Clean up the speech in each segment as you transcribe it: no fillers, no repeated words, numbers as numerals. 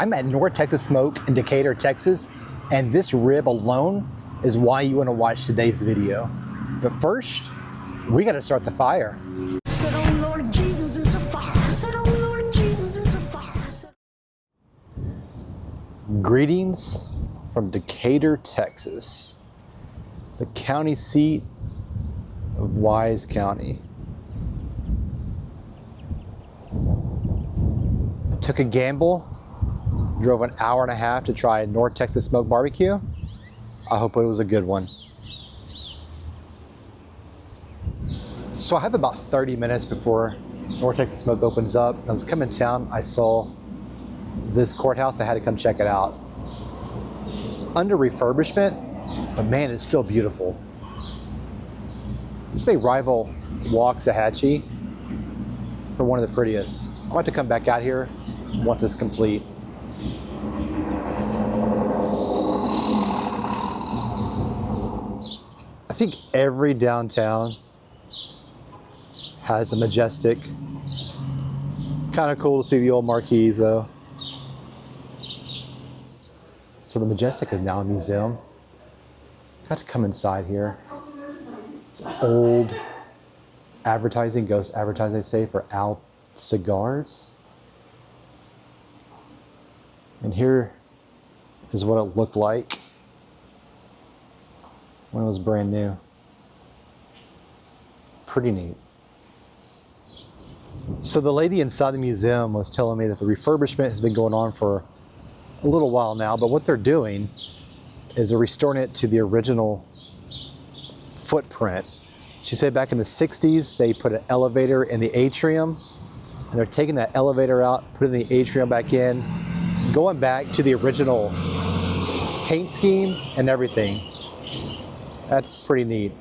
I'm at North Texas Smoke in Decatur, Texas, and this rib alone is why you want to watch today's video. But first, we got to start the fire. Said, oh Lord Jesus, it's a fire. I said, oh Lord Jesus, it's a fire. Greetings from Decatur, Texas, the county seat of Wise County. I took a gamble, drove an hour and a half to try North Texas Smoke Barbecue. I hope it was a good one. So I have about 30 minutes before North Texas Smoke opens up. I was coming to town, I saw this courthouse, I had to come check it out. It's under refurbishment, but man, it's still beautiful. This may rival Waxahachie for one of the prettiest. I'll have to come back out here once it's complete. I think every downtown has a Majestic. Kind of cool to see the old marquees though. So the Majestic is now a museum. Got to come inside here. It's old advertising, ghost advertising, they say, for Al cigars. And here is what it looked like when it was brand new. Pretty neat. So the lady inside the museum was telling me that the refurbishment has been going on for a little while now, but what they're doing is they're restoring it to the original footprint. She said back in the 60s, they put an elevator in the atrium, and they're taking that elevator out, putting the atrium back in, going back to the original paint scheme and everything. That's pretty neat.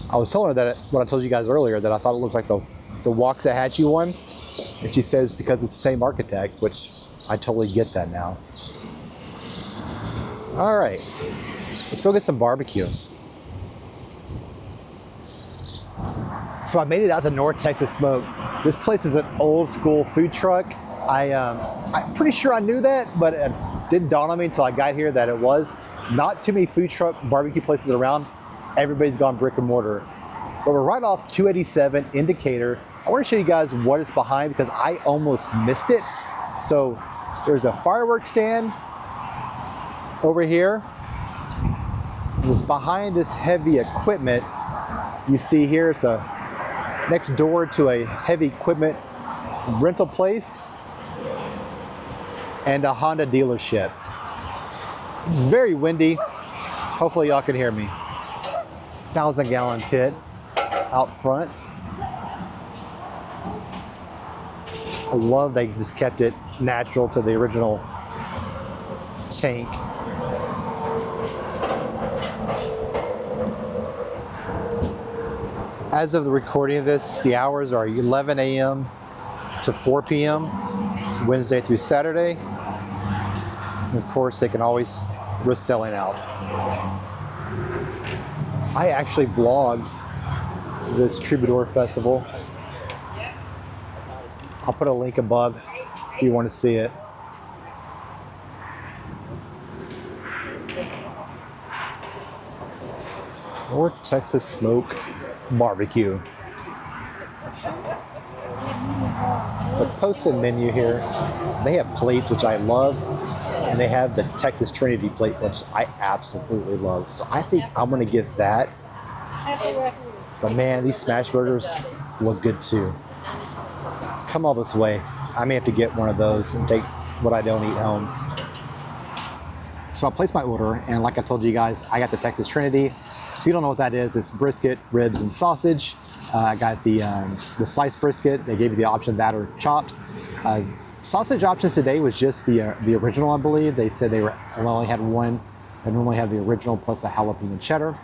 I was telling her that what I told you guys earlier, that I thought it looked like the Waxahachie one, and she says because it's the same architect, which I totally get that now. All right, let's go get some barbecue. So I made it out to North Texas Smoke. This place is an old school food truck. I'm pretty sure I knew that, but it didn't dawn on me until I got here that it was. Not too many food truck barbecue places around. Everybody's gone brick and mortar. But we're right off 287 in Decatur. I want to show you guys what it's behind because I almost missed it. So there's a fireworks stand over here. It's behind this heavy equipment. You see here, it's next door to a heavy equipment rental place and a Honda dealership. It's very windy. Hopefully y'all can hear me. 1,000-gallon pit out front. I love they just kept it natural to the original tank. As of the recording of this, the hours are 11 a.m. to 4 p.m. Wednesday through Saturday. And of course, they can always risk selling out. I actually vlogged this Troubadour Festival. I'll put a link above if you want to see it. North Texas Smoke Barbecue. So posted menu here. They have plates, which I love, and they have the Texas Trinity plate, which I absolutely love. So I think I'm gonna get that. But man, these smash burgers look good too. Come all this way. I may have to get one of those and take what I don't eat home. So I placed my order, and like I told you guys, I got the Texas Trinity. If you don't know what that is, it's brisket, ribs, and sausage. I got the sliced brisket. They gave you the option of that or chopped. Sausage options today was just the original, I believe. They said they only had one. They normally have the original plus a jalapeno cheddar.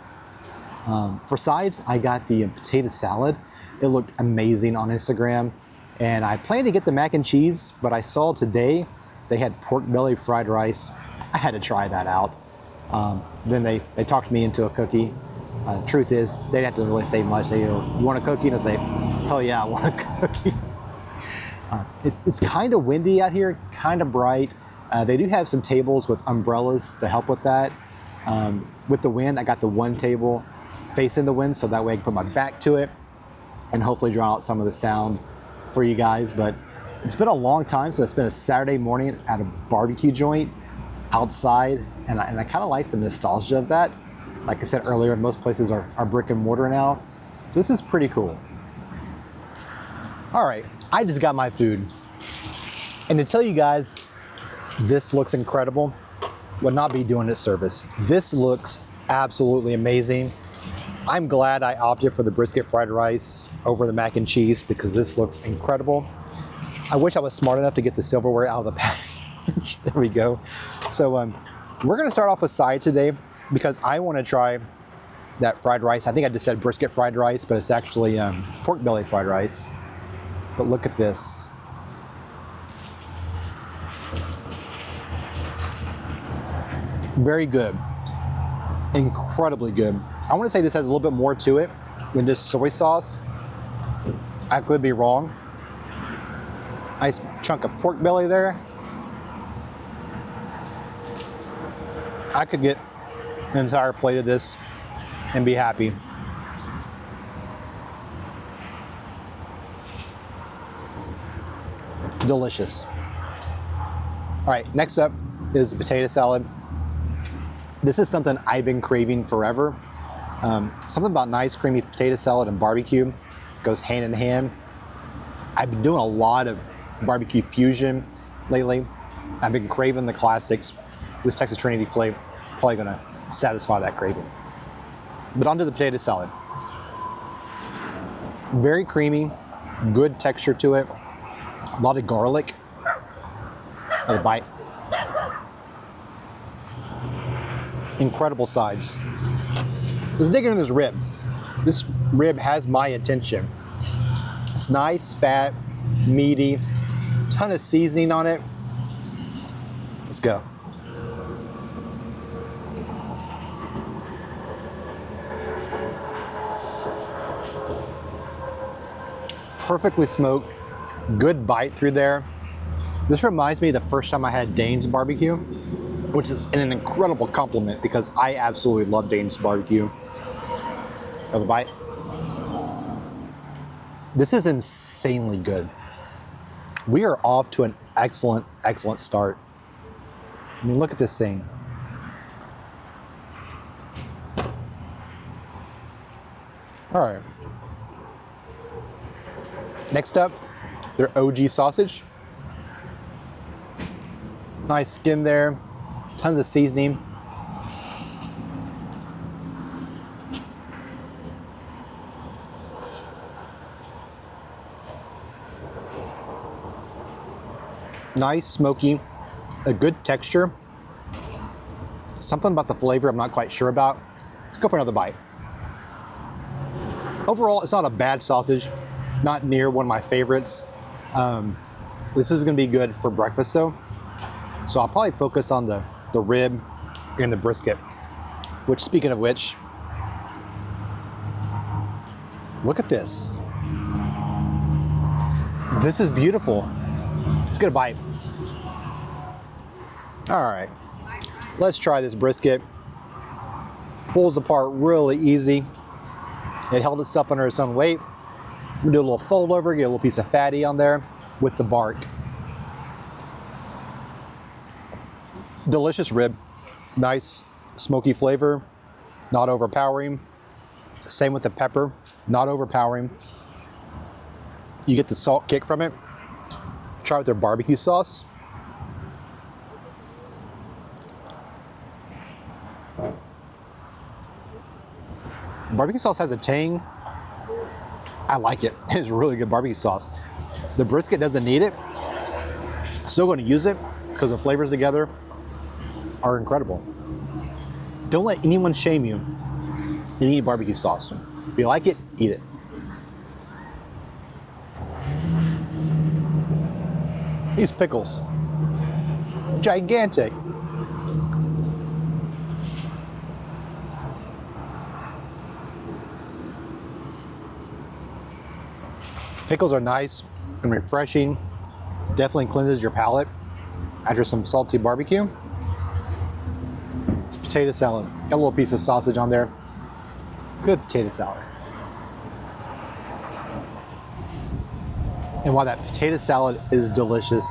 For sides, I got the potato salad. It looked amazing on Instagram. And I planned to get the mac and cheese, but I saw today they had pork belly fried rice. I had to try that out. Then they talked me into a cookie. Truth is, they didn't have to really say much. They go, you want a cookie? And I say, oh yeah, I want a cookie. It's kind of windy out here, kind of bright. They do have some tables with umbrellas to help with that. With the wind, I got the one table facing the wind, so that way I can put my back to it and hopefully draw out some of the sound for you guys. But it's been a long time, so it's been a Saturday morning at a barbecue joint outside, and I kind of like the nostalgia of that. Like I said earlier, most places are brick and mortar now, so this is pretty cool. All right, I just got my food, and to tell you guys, this looks incredible would not be doing it service. This looks absolutely amazing. I'm glad I opted for the brisket fried rice over the mac and cheese because this looks incredible. I wish I was smart enough to get the silverware out of the package. There we go. So we're gonna start off with side today because I wanna try that fried rice. I think I just said brisket fried rice, but it's actually pork belly fried rice. But look at this. Very good, incredibly good. I want to say this has a little bit more to it than just soy sauce. I could be wrong. Nice chunk of pork belly there. I could get an entire plate of this and be happy. Delicious. All right, next up is potato salad. This is something I've been craving forever. Something about nice creamy potato salad and barbecue goes hand in hand. I've been doing a lot of barbecue fusion lately. I've been craving the classics. This Texas Trinity plate probably gonna satisfy that craving. But onto the potato salad. Very creamy, good texture to it. A lot of garlic. Another bite. Incredible sides. Let's dig into this rib. This rib has my attention. It's nice, fat, meaty, ton of seasoning on it. Let's go. Perfectly smoked, good bite through there. This reminds me of the first time I had Dane's barbecue, which is an incredible compliment because I absolutely love Dane's barbecue. Another bite. This is insanely good. We are off to an excellent, excellent start. I mean, look at this thing. All right. Next up, their OG sausage. Nice skin there. Tons of seasoning. Nice, smoky, a good texture. Something about the flavor I'm not quite sure about. Let's go for another bite. Overall, it's not a bad sausage, not near one of my favorites. This is gonna be good for breakfast though. So I'll probably focus on the rib and the brisket, which speaking of which, look at this. This is beautiful. Let's get a bite. All right, let's try this brisket. Pulls apart really easy. It held itself under its own weight. I'm gonna do a little fold over, get a little piece of fatty on there with the bark. Delicious rib, nice smoky flavor, not overpowering. Same with the pepper, not overpowering. You get the salt kick from it. Try with their barbecue sauce. Barbecue sauce has a tang. I like it. It's really good barbecue sauce. The brisket doesn't need it. Still going to use it because the flavors together are incredible. Don't let anyone shame you and eat barbecue sauce. If you like it, eat it. These pickles, gigantic. Pickles are nice and refreshing Definitely cleanses your palate after some salty barbecue. It's potato salad. Got a little piece of sausage on there. Good potato salad. And while that potato salad is delicious,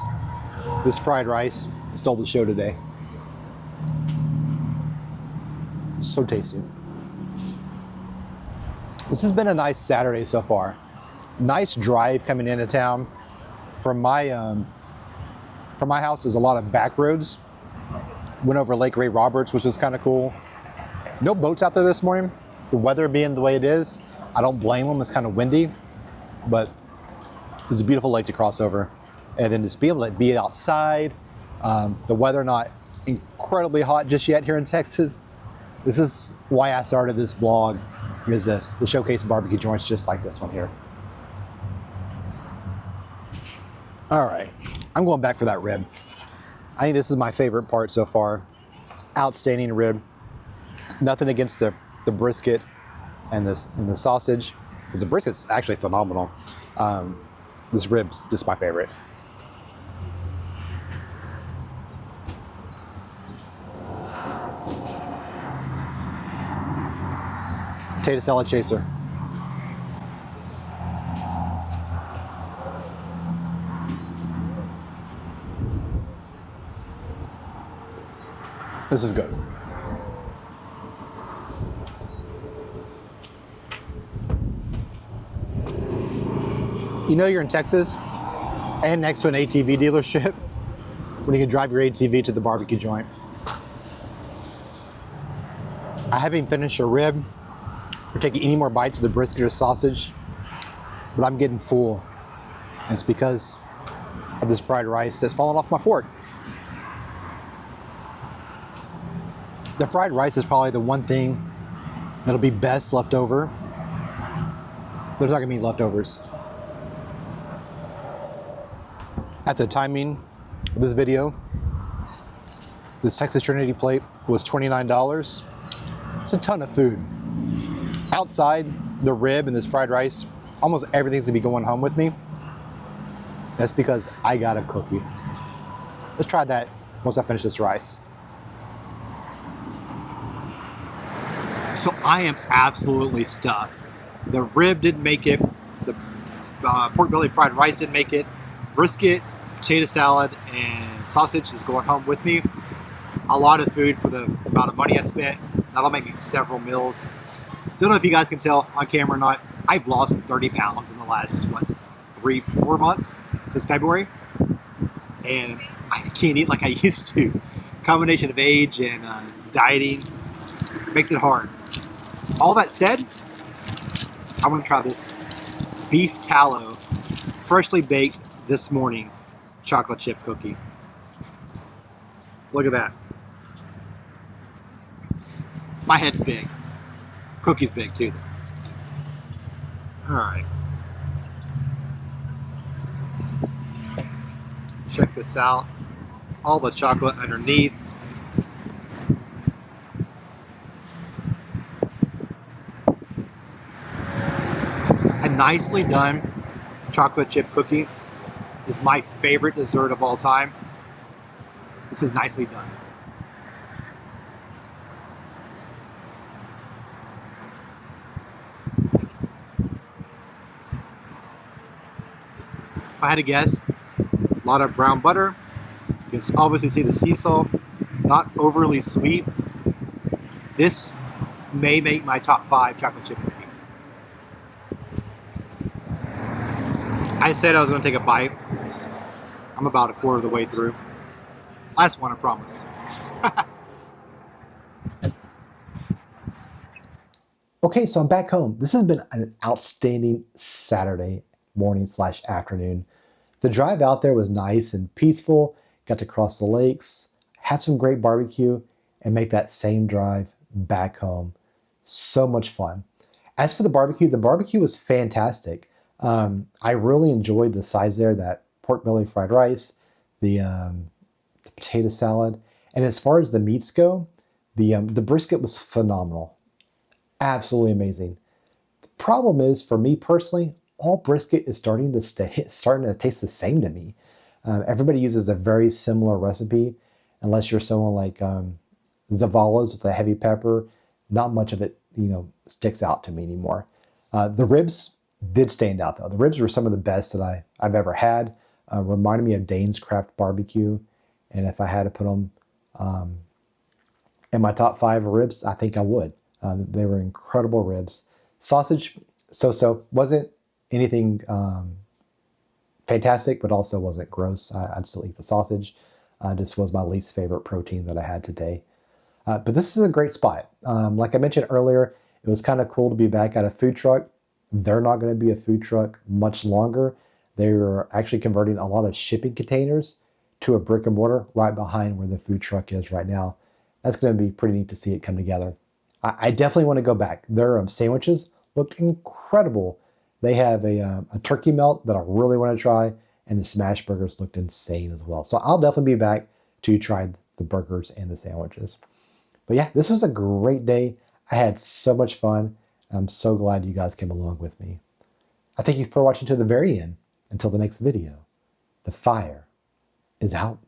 this fried rice stole the show today. So tasty. This has been a nice Saturday so far. Nice drive coming into town. From my house, there's a lot of back roads. Went over Lake Ray Roberts, which was kind of cool. No boats out there this morning. The weather being the way it is, I don't blame them. It's kind of windy, but it's a beautiful lake to cross over. And then just be able to be outside, the weather not incredibly hot just yet here in Texas. This is why I started this vlog, is to showcase barbecue joints just like this one here. All right, I'm going back for that rib. I think this is my favorite part so far. Outstanding rib. Nothing against the brisket and the sausage, because the brisket's actually phenomenal. This rib's just my favorite. Potato salad chaser. This is good. You know you're in Texas and next to an ATV dealership when you can drive your ATV to the barbecue joint. I haven't finished a rib or taking any more bites of the brisket or sausage, but I'm getting full. And it's because of this fried rice that's falling off my fork. The fried rice is probably the one thing that'll be best left over. There's not gonna be leftovers. At the timing of this video, this Texas Trinity plate was $29. It's a ton of food. Outside the rib and this fried rice, almost everything's gonna be going home with me. That's because I got a cookie. Let's try that once I finish this rice. So I am absolutely stuffed. The rib didn't make it. The pork belly fried rice didn't make it. Brisket, potato salad, and sausage is going home with me. A lot of food for the amount of money I spent. That'll make me several meals. Don't know if you guys can tell on camera or not. I've lost 30 pounds in the last, 3-4 months since February. And I can't eat like I used to. Combination of age and dieting makes it hard. All that said, I'm gonna try this beef tallow, freshly baked this morning, chocolate chip cookie. Look at that. My head's big. Cookie's big too. All right. Check this out. All the chocolate underneath. A nicely done chocolate chip cookie is my favorite dessert of all time. This is nicely done. If I had to guess, a lot of brown butter. You can obviously see the sea salt, not overly sweet. This may make my top 5 chocolate chip cookie. I said I was going to take a bite. I'm about a quarter of the way through. Last one, I promise. Okay, so I'm back home. This has been an outstanding Saturday morning / afternoon. The drive out there was nice and peaceful. Got to cross the lakes, have some great barbecue, and make that same drive back home. So much fun. As for the barbecue was fantastic. I really enjoyed the sides there, that pork belly fried rice, the potato salad. And as far as the meats go, the brisket was phenomenal. Absolutely amazing. The problem is, for me personally, all brisket is starting to taste the same to me. Everybody uses a very similar recipe, unless you're someone like Zavala's with a heavy pepper. Not much of it, sticks out to me anymore. The ribs did stand out though. The ribs were some of the best that I've ever had. Reminded me of Dane's Craft Barbecue, and if I had to put them in my top 5 ribs, I think I would. They were incredible ribs. Sausage, so wasn't anything fantastic, but also wasn't gross. I'd still eat the sausage. This was my least favorite protein that I had today. But this is a great spot. Like I mentioned earlier, it was kind of cool to be back at a food truck. They're not going to be a food truck much longer. They were actually converting a lot of shipping containers to a brick and mortar right behind where the food truck is right now. That's going to be pretty neat to see it come together. I definitely want to go back. Their sandwiches looked incredible. They have a turkey melt that I really want to try, and the smash burgers looked insane as well. So I'll definitely be back to try the burgers and the sandwiches. But yeah, this was a great day. I had so much fun. I'm so glad you guys came along with me. I thank you for watching to the very end. Until the next video, the fire is out.